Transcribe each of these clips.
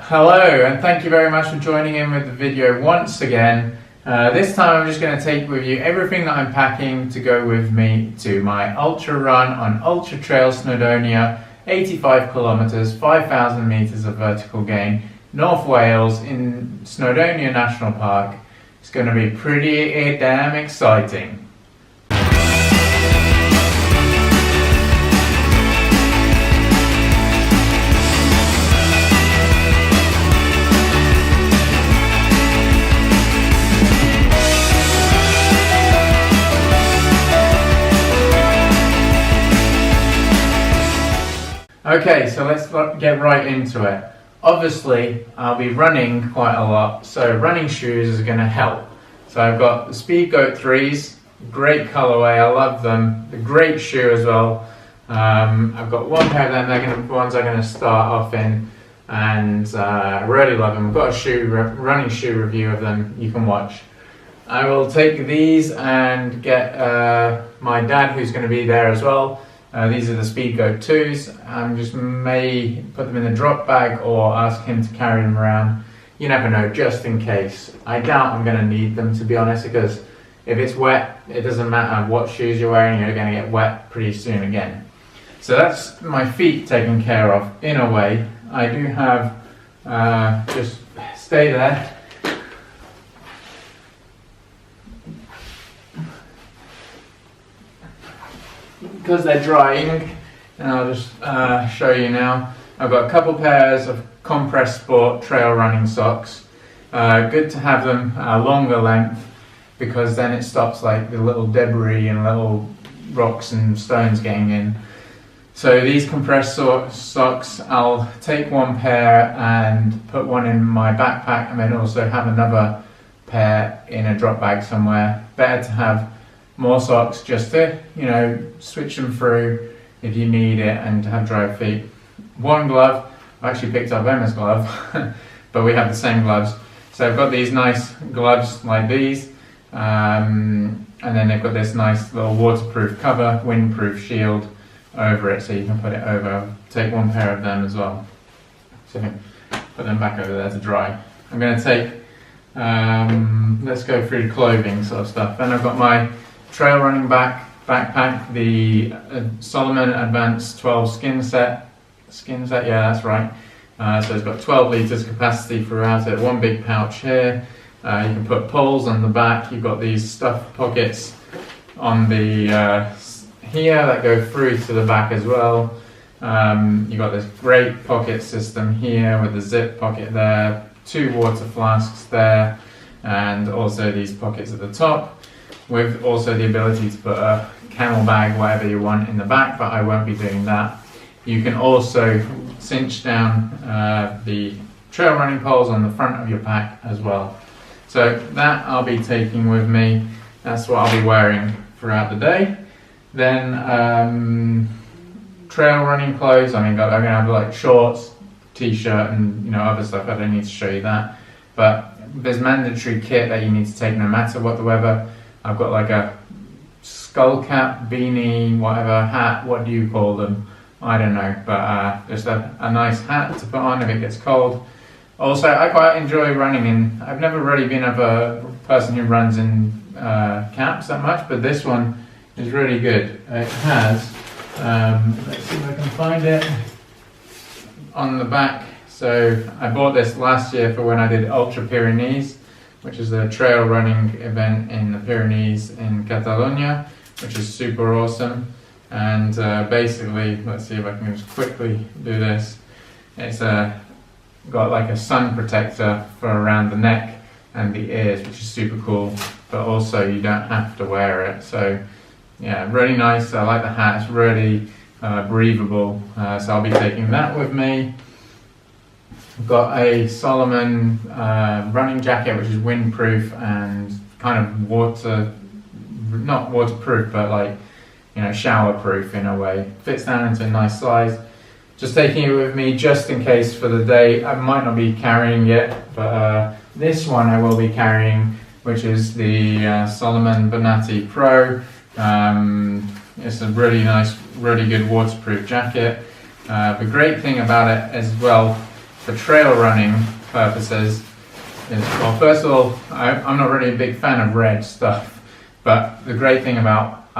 Hello, and thank you very much for joining in with the video once again. This time I'm just going to take with you everything that I'm packing to go with me to my ultra run on Ultra Trail Snowdonia, 85 kilometers, 5,000 meters of vertical gain, North Wales in Snowdonia National Park. It's going to be pretty damn exciting. Okay, so let's get right into it. Obviously, I'll be running quite a lot, so running shoes are going to help. So I've got the Speed Goat 3s, great colorway, I love them. A great shoe as well. I've got one pair of them, they're the ones I'm going to start off in, and I really love them. I've got a running shoe review of them you can watch. I will take these and get my dad, who's going to be there as well. These are the Speed Goat 2s. I just may put them in the drop bag or ask him to carry them around. You never know, just in case. I doubt I'm going to need them, to be honest, because if it's wet, it doesn't matter what shoes you're wearing, you're going to get wet pretty soon again. So that's my feet taken care of, in a way. I do have, just stay there. Because they're drying, and I'll just show you now. I've got a couple pairs of compressed sport trail running socks. Good to have them longer length, because then it stops like the little debris and little rocks and stones getting in. So these compressed socks, I'll take one pair and put one in my backpack, and then also have another pair in a drop bag somewhere. Better to have more socks just to, switch them through if you need it, and to have dry feet. One glove, I actually picked up Emma's glove, but we have the same gloves. So I've got these nice gloves like these, and then they've got this nice little waterproof cover, windproof shield over it, so you can put it over. Take one pair of them as well. So put them back over there to dry. I'm going to take, let's go through the clothing sort of stuff. Then I've got my trail running backpack, the Salomon Advanced 12 skin set, yeah, that's right. So it's got 12 litres capacity throughout it, one big pouch here. You can put poles on the back. You've got these stuffed pockets on the here that go through to the back as well. You've got this great pocket system here with the zip pocket there, 2 water flasks there, and also these pockets at the top, with also the ability to put a camel bag, whatever you want, in the back, but I won't be doing that. You can also cinch down the trail running poles on the front of your pack as well. So that I'll be taking with me. That's what I'll be wearing throughout the day. Then trail running clothes, I'm going to have like shorts, t-shirt, and other stuff. I don't need to show you that. But there's mandatory kit that you need to take no matter what the weather. I've got like a skull cap, beanie, whatever, hat, what do you call them? I don't know, but just a nice hat to put on if it gets cold. Also, I quite enjoy running in, I've never really been a person who runs in caps that much, but this one is really good. It has, let's see if I can find it, on the back. So I bought this last year for when I did Ultra Pyrenees, which is a trail running event in the Pyrenees in Catalonia, which is super awesome. And basically, let's see if I can just quickly do this. It's got like a sun protector for around the neck and the ears, which is super cool, but also you don't have to wear it. So yeah, really nice. I like the hat, it's really breathable. So I'll be taking that with me. I've got a Salomon running jacket, which is windproof and kind of not waterproof, but like, showerproof in a way. Fits down into a nice size. Just taking it with me just in case for the day. I might not be carrying it, but this one I will be carrying, which is the Salomon Bonatti Pro. It's a really nice, really good waterproof jacket. The great thing about it as well for trail running purposes is, well, first of all, I'm not really a big fan of red stuff, but the great thing about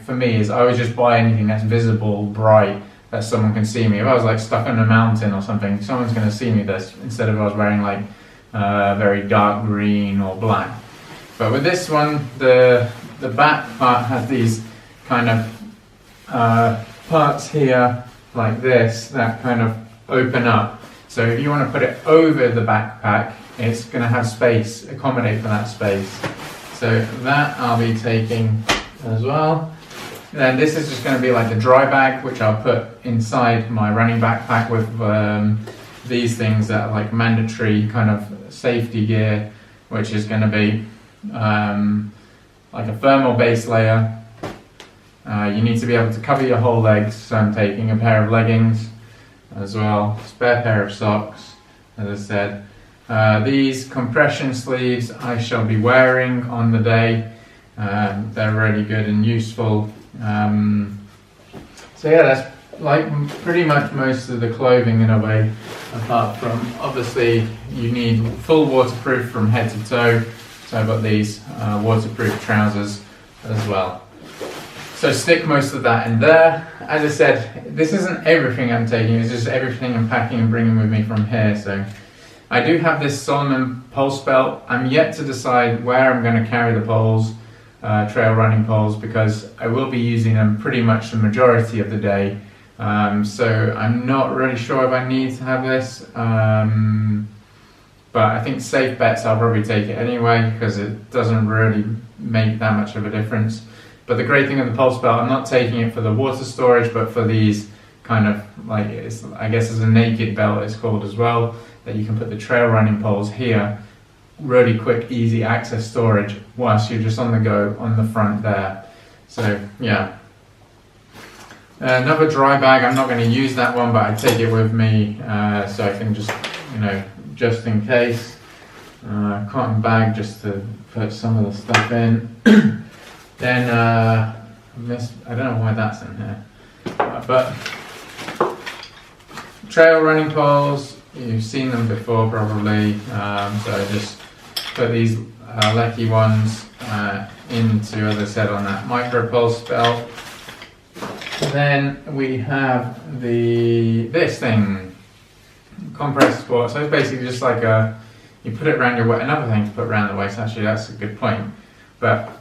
for me is I always just buy anything that's visible, bright, that someone can see me. If I was like stuck on a mountain or something, someone's going to see me this, instead of I was wearing like very dark green or black. But with this one, the back part has these kind of parts here like this that kind of open up. So if you want to put it over the backpack, it's going to have space, accommodate for that space. So that I'll be taking as well. Then this is just going to be like a dry bag, which I'll put inside my running backpack with these things that are like mandatory kind of safety gear, which is going to be like a thermal base layer. You need to be able to cover your whole legs, so I'm taking a pair of leggings as well, spare pair of socks, as I said. These compression sleeves I shall be wearing on the day. They're really good and useful. So yeah, that's like pretty much most of the clothing in a way, apart from obviously you need full waterproof from head to toe. So I've got these waterproof trousers as well. So stick most of that in there. As I said, this isn't everything I'm taking, it's just everything I'm packing and bringing with me from here. So I do have this Solomon pulse belt. I'm yet to decide where I'm going to carry the poles, trail running poles, because I will be using them pretty much the majority of the day. So I'm not really sure if I need to have this. But I think safe bets, I'll probably take it anyway, because it doesn't really make that much of a difference. But the great thing of the pulse belt, I'm not taking it for the water storage, but for these kind of like, I guess it's a naked belt it's called as well, that you can put the trail running poles here, really quick, easy access storage whilst you're just on the go on the front there. So yeah. Another dry bag, I'm not going to use that one, but I take it with me so I can just, just in case. Cotton bag just to put some of the stuff in. Then, I don't know why that's in here, but trail running poles, you've seen them before probably, so I just put these Lecky ones into, as I said, on that micro pulse belt. Then we have this thing, compressed sport. So it's basically just like you put it around your waist. Another thing to put around the waist, actually, that's a good point. But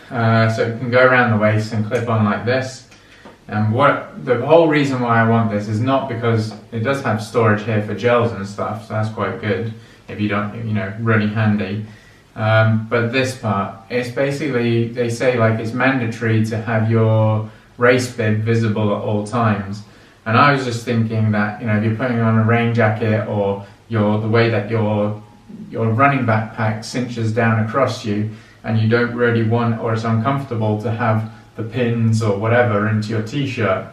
so it can go around the waist and clip on like this. And the whole reason why I want this is not because it does have storage here for gels and stuff, so that's quite good if you don't, really handy. But this part, it's basically, they say like it's mandatory to have your race bib visible at all times. And I was just thinking that, if you're putting on a rain jacket or the way that your running backpack cinches down across you, and you don't really want, or it's uncomfortable to have the pins or whatever into your t-shirt,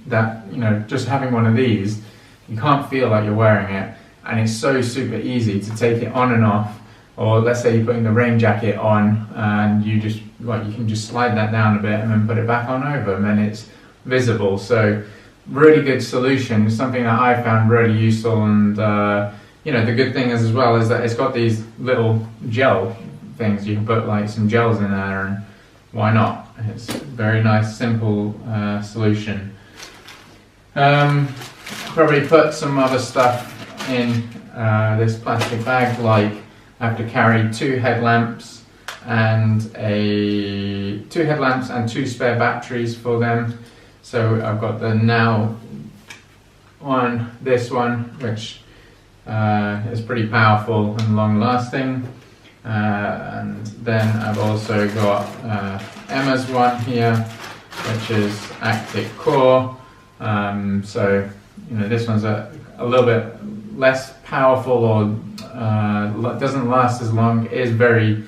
that, just having one of these, you can't feel like you're wearing it, and it's so super easy to take it on and off. Or let's say you're putting the rain jacket on and you can just slide that down a bit and then put it back on over, and then it's visible. So really good solution, something that I found really useful. And the good thing is as well is that it's got these little gel things. You can put like some gels in there, and why not? It's a very nice, simple solution. Probably put some other stuff in this plastic bag, like I have to carry two headlamps and two spare batteries for them. So I've got the Now one, this one, which is pretty powerful and long lasting. And then I've also got Emma's one here, which is Active Core. So this one's a little bit less powerful, or doesn't last as long. It is very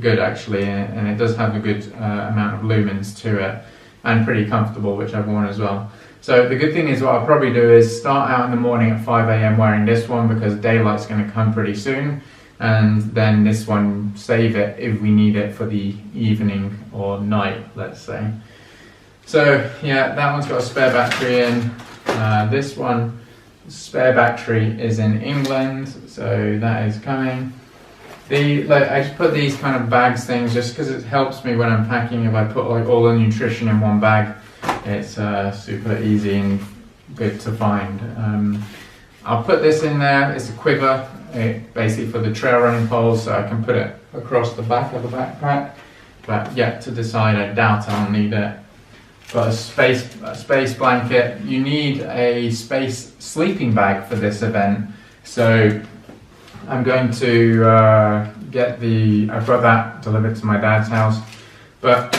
good actually, and it does have a good amount of lumens to it, and pretty comfortable, which I've worn as well. So the good thing is what I'll probably do is start out in the morning at 5 AM wearing this one, because daylight's going to come pretty soon, and then this one, save it if we need it for the evening or night, let's say. So yeah, that one's got a spare battery in. This one spare battery is in England, so that is coming. I just put these kind of bags things just because it helps me when I'm packing. If I put like all the nutrition in one bag, it's super easy and good to find. I'll put this in there. It's a quiver, basically for the trail running poles, so I can put it across the back of the backpack. But yet to decide, I doubt I'll need it. Got a space blanket. You need a space sleeping bag for this event, so I'm going to I've got that delivered to my dad's house, but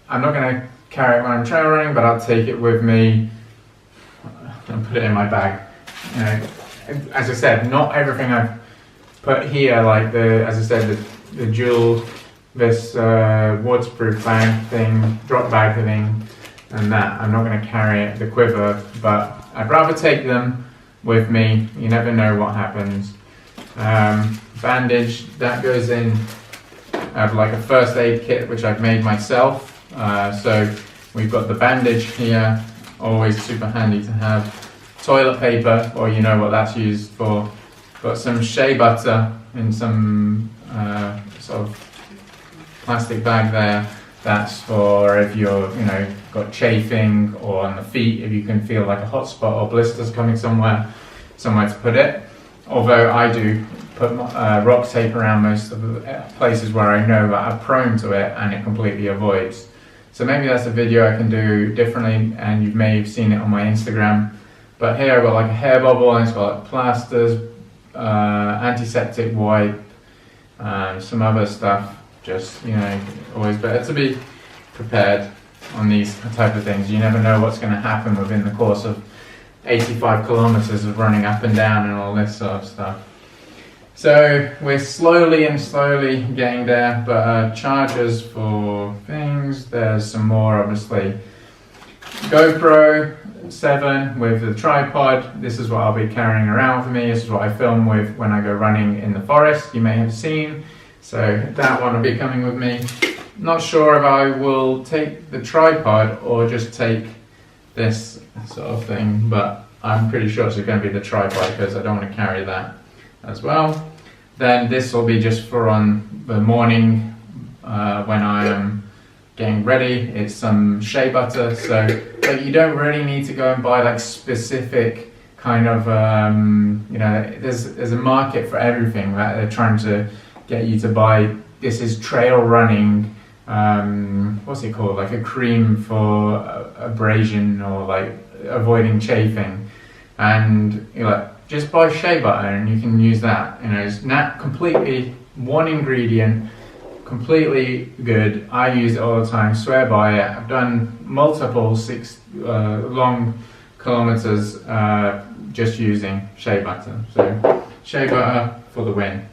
I'm not going to carry it when I'm trail running, but I'll take it with me and put it in my bag. You know, as I said, not everything I've put here, like the dual, this waterproof bag thing, drop bag thing, and that, I'm not going to carry it, the quiver, but I'd rather take them with me. You never know what happens. Bandage, that goes in. I have like a first aid kit which I've made myself. So we've got the bandage here, always super handy to have. Toilet paper, or you know what that's used for. Got some shea butter in some sort of plastic bag there. That's for if you're, got chafing, or on the feet, if you can feel like a hot spot or blisters coming somewhere to put it. Although I do put rock tape around most of the places where I know that I'm prone to it and it completely avoids. So maybe that's a video I can do differently, and you may have seen it on my Instagram. But here I've got like a hair bubble, and it's got like plasters, antiseptic wipe, some other stuff. Just, always better to be prepared on these type of things. You never know what's going to happen within the course of 85 kilometers of running up and down and all this sort of stuff. So we're slowly getting there, but chargers for things. There's some more, obviously. GoPro 7 with the tripod. This is what I'll be carrying around with me. This is what I film with when I go running in the forest, you may have seen. So that one will be coming with me. Not sure if I will take the tripod or just take this sort of thing, but I'm pretty sure it's going to be the tripod because I don't want to carry that as well. Then this will be just for on the morning when I am getting ready. It's some shea butter, so you don't really need to go and buy like specific kind of there's a market for everything that they're trying to get you to buy. This is trail running, what's it called, like a cream for abrasion or like avoiding chafing, and just buy shea butter and you can use that. It's not completely one ingredient, completely good. I use it all the time, swear by it. I've done multiple long kilometers just using shea butter. So shea butter for the win.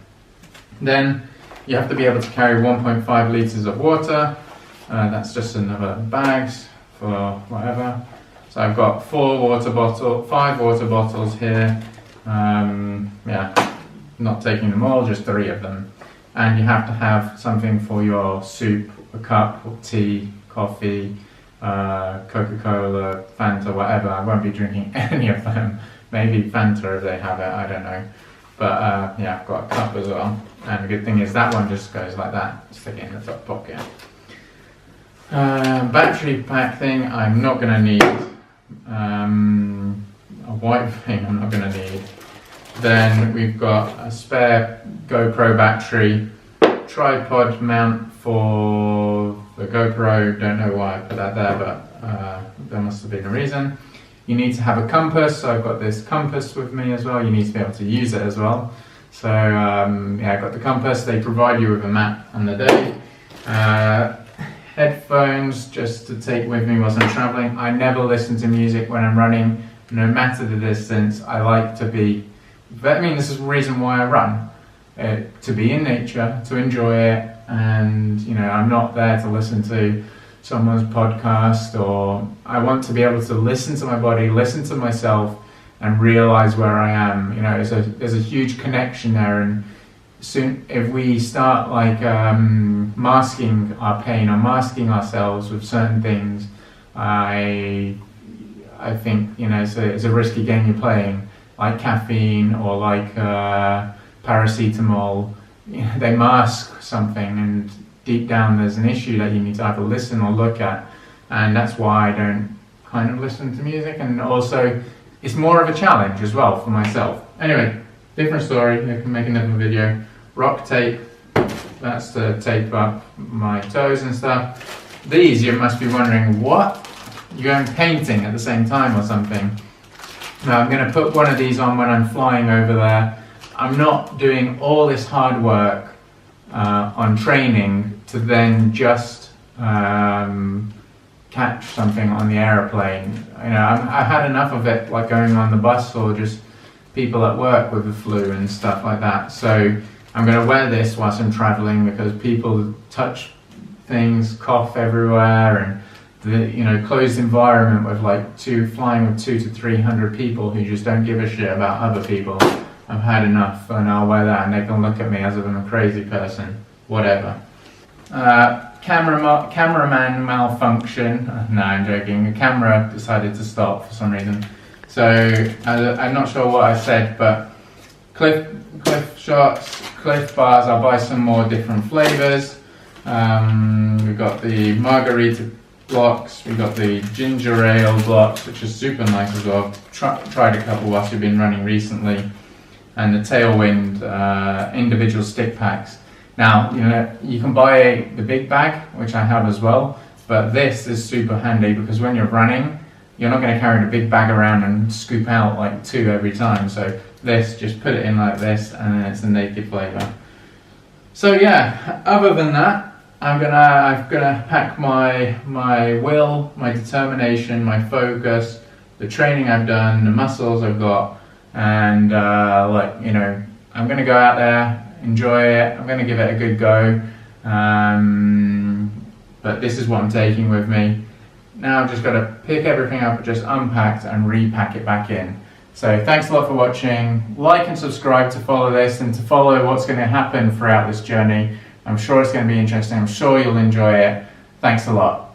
Then you have to be able to carry 1.5 litres of water. That's just another bags for whatever. So I've got 5 water bottles here. Not taking them all, just 3 of them. And you have to have something for your soup, a cup of tea, coffee, Coca-Cola, Fanta, whatever. I won't be drinking any of them. Maybe Fanta if they have it, I don't know. But I've got a cup as well. And the good thing is that one just goes like that, stick it in the top pocket. Battery pack thing, I'm not going to need. A white thing I'm not going to need. Then we've got a spare GoPro battery, tripod mount for the GoPro. Don't know why I put that there, but there must have been a reason. You need to have a compass, so I've got this compass with me as well. You need to be able to use it as well. So I've got the compass. They provide you with a map on the day. Headphones just to take with me whilst I'm traveling. I never listen to music when I'm running, no matter the distance. I like to be, this is the reason why I run. To be in nature, to enjoy it, and I'm not there to listen to someone's podcast, or I want to be able to listen to my body, listen to myself, and realize where I am. There's a huge connection there, and soon if we start masking our pain or masking ourselves with certain things, I think it's a risky game you're playing. like caffeine or like paracetamol, they mask something, and deep down there's an issue that you need to either listen or look at, and that's why I don't kind of listen to music. And also it's more of a challenge as well for myself. Anyway, different story, I can make another video. Rock tape, that's to tape up my toes and stuff. These, you must be wondering, what? You're going painting at the same time or something? Now I'm going to put one of these on when I'm flying over there. I'm not doing all this hard work on training to then just catch something on the aeroplane. You know, I've had enough of it, like going on the bus or just people at work with the flu and stuff like that. So I'm going to wear this whilst I'm traveling, because people touch things, cough everywhere, and the, you know, closed environment with like flying with 200 to 300 people who just don't give a shit about other people. I've had enough, and I'll wear that and they can look at me as if I'm a crazy person. Whatever. Cameraman malfunction. No, I'm joking. The camera decided to stop for some reason. So I'm not sure what I said, but cliff shots, cliff bars. I'll buy some more different flavors. We've got the margarita blocks, we've got the ginger ale blocks, which is super nice as well. Tried a couple whilst we've been running recently, and the Tailwind individual stick packs. Now, you know, you can buy the big bag, which I have as well, but this is super handy because when you're running, you're not going to carry the big bag around and scoop out like 2 every time. So this, just put it in like this, and then it's a naked flavor. So yeah, other than that, I'm gonna pack my will, my determination, my focus, the training I've done, the muscles I've got, and like, you know, I'm gonna go out there, enjoy it. I'm gonna give it a good go. But this is what I'm taking with me. Now I've just got to pick everything up, just unpacked and repack it back in. So thanks a lot for watching. Like and subscribe to follow this and to follow what's going to happen throughout this journey. I'm sure it's going to be interesting. I'm sure you'll enjoy it. Thanks a lot.